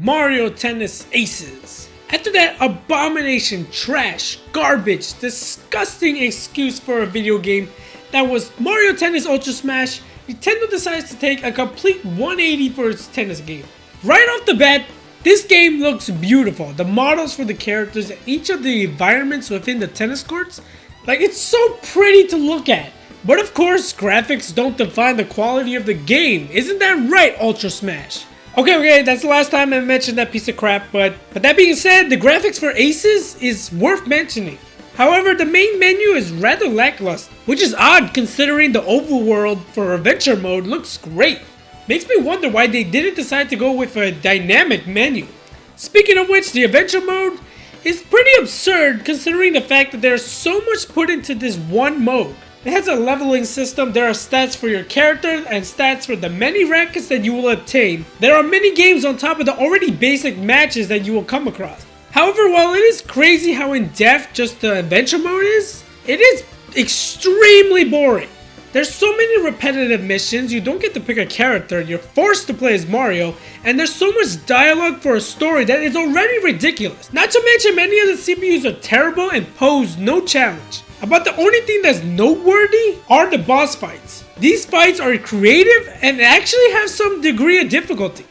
Mario Tennis Aces. After that abomination, trash, garbage, disgusting excuse for a video game that was Mario Tennis Ultra Smash, Nintendo decides to take a complete 180 for its tennis game. Right off the bat, this game looks beautiful. The models for the characters and each of the environments within the tennis courts, it's so pretty to look at. But of course, graphics don't define the quality of the game. Isn't that right, Ultra Smash? Okay, that's the last time I mentioned that piece of crap, but that being said, the graphics for Aces is worth mentioning. However, the main menu is rather lackluster, which is odd considering the overworld for Adventure Mode looks great. Makes me wonder why they didn't decide to go with a dynamic menu. Speaking of which, the Adventure Mode is pretty absurd considering the fact that there's so much put into this one mode. It has a leveling system, there are stats for your character and stats for the many rackets that you will obtain. There are mini games on top of the already basic matches that you will come across. However, while it is crazy how in-depth just the adventure mode is, it is extremely boring. There's so many repetitive missions, you don't get to pick a character, you're forced to play as Mario, and there's so much dialogue for a story that is already ridiculous. Not to mention many of the CPUs are terrible and pose no challenge. About the only thing that's noteworthy are the boss fights. These fights are creative and actually have some degree of difficulty.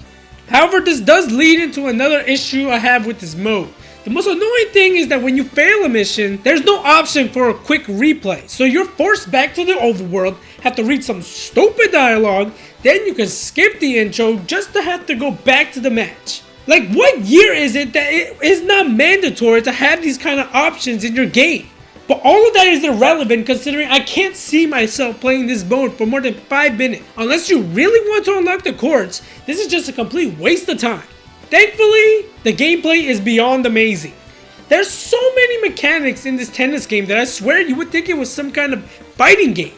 However, this does lead into another issue I have with this mode. The most annoying thing is that when you fail a mission, there's no option for a quick replay. So you're forced back to the overworld, have to read some stupid dialogue, then you can skip the intro just to have to go back to the match. What year is it that it is not mandatory to have these kind of options in your game? But all of that is irrelevant considering I can't see myself playing this mode for more than 5 minutes. Unless you really want to unlock the courts, this is just a complete waste of time. Thankfully, the gameplay is beyond amazing. There's so many mechanics in this tennis game that I swear you would think it was some kind of fighting game.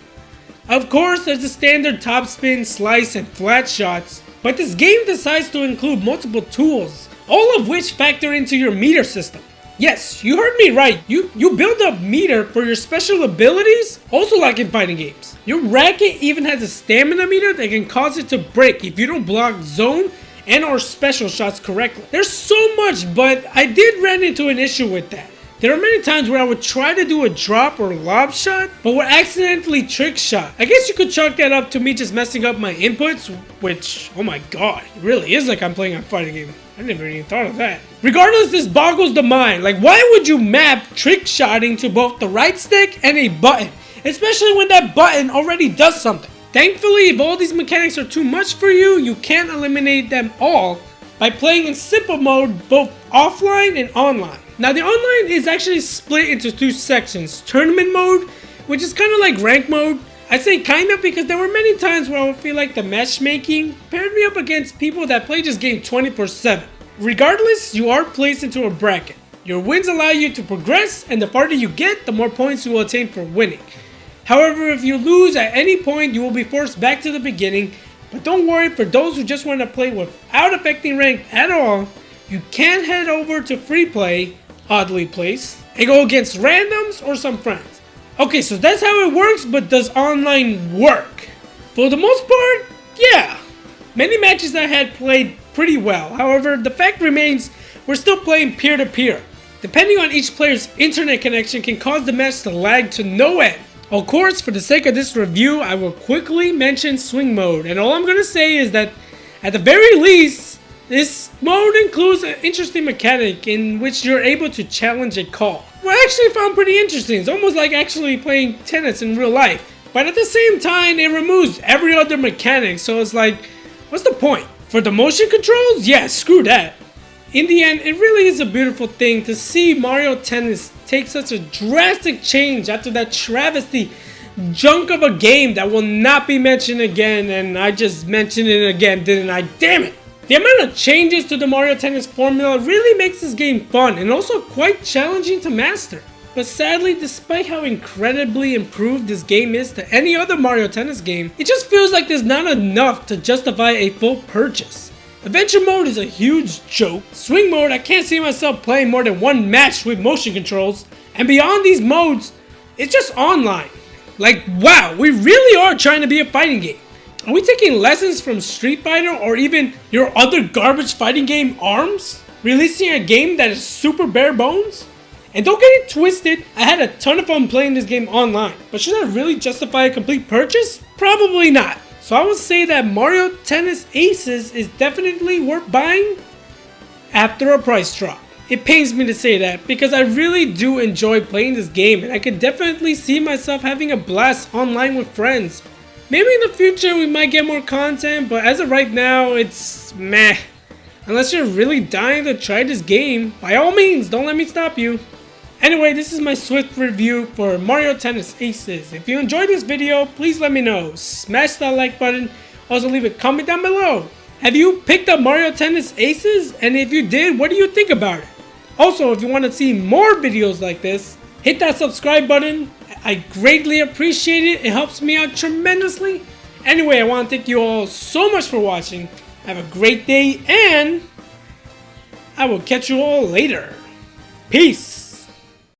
Of course, there's the standard topspin, slice, and flat shots, but this game decides to include multiple tools, all of which factor into your meter system. Yes, you heard me right. You build a meter for your special abilities, also like in fighting games. Your racket even has a stamina meter that can cause it to break if you don't block zone and or special shots correctly. There's so much, but I did run into an issue with that. There are many times where I would try to do a drop or lob shot, but would accidentally trick shot. I guess you could chalk that up to me just messing up my inputs, which, oh my god, it really is like I'm playing a fighting game. I never even thought of that. Regardless, this boggles the mind. Why would you map trick shotting to both the right stick and a button? Especially when that button already does something. Thankfully, if all these mechanics are too much for you, you can eliminate them all by playing in simple mode both offline and online. Now the online is actually split into 2 sections. Tournament mode, which is kind of like rank mode. I say kind of because there were many times where I would feel like the matchmaking paired me up against people that play this game 24/7. Regardless, you are placed into a bracket. Your wins allow you to progress, and the farther you get, the more points you will attain for winning. However, if you lose at any point, you will be forced back to the beginning. But don't worry, for those who just want to play without affecting rank at all, you can head over to free play, oddly placed, and go against randoms or some friends. Okay, so that's how it works, but does online work? For the most part, yeah. Many matches I had played pretty well. However, the fact remains, we're still playing peer-to-peer. Depending on each player's internet connection can cause the match to lag to no end. Of course, for the sake of this review, I will quickly mention swing mode. And all I'm going to say is that, at the very least, this mode includes an interesting mechanic in which you're able to challenge a call. What I actually found pretty interesting. It's almost like actually playing tennis in real life. But at the same time, it removes every other mechanic. So it's what's the point? For the motion controls? Yeah, screw that. In the end, it really is a beautiful thing to see Mario Tennis take such a drastic change after that travesty junk of a game that will not be mentioned again, and I just mentioned it again, didn't I? Damn it! The amount of changes to the Mario Tennis formula really makes this game fun and also quite challenging to master. But sadly, despite how incredibly improved this game is to any other Mario Tennis game, it just feels like there's not enough to justify a full purchase. Adventure mode is a huge joke. Swing mode, I can't see myself playing more than 1 match with motion controls. And beyond these modes, it's just online. Wow, we really are trying to be a fighting game. Are we taking lessons from Street Fighter or even your other garbage fighting game, ARMS? Releasing a game that is super bare bones? And don't get it twisted, I had a ton of fun playing this game online, but should that really justify a complete purchase? Probably not. So I would say that Mario Tennis Aces is definitely worth buying after a price drop. It pains me to say that because I really do enjoy playing this game and I can definitely see myself having a blast online with friends. Maybe in the future we might get more content, but as of right now, it's meh. Unless you're really dying to try this game, by all means, don't let me stop you. Anyway, this is my swift review for Mario Tennis Aces. If you enjoyed this video, please let me know. Smash that like button. Also leave a comment down below. Have you picked up Mario Tennis Aces? And if you did, what do you think about it? Also, if you want to see more videos like this, hit that subscribe button. I greatly appreciate it. It helps me out tremendously. Anyway, I want to thank you all so much for watching. Have a great day and I will catch you all later. Peace.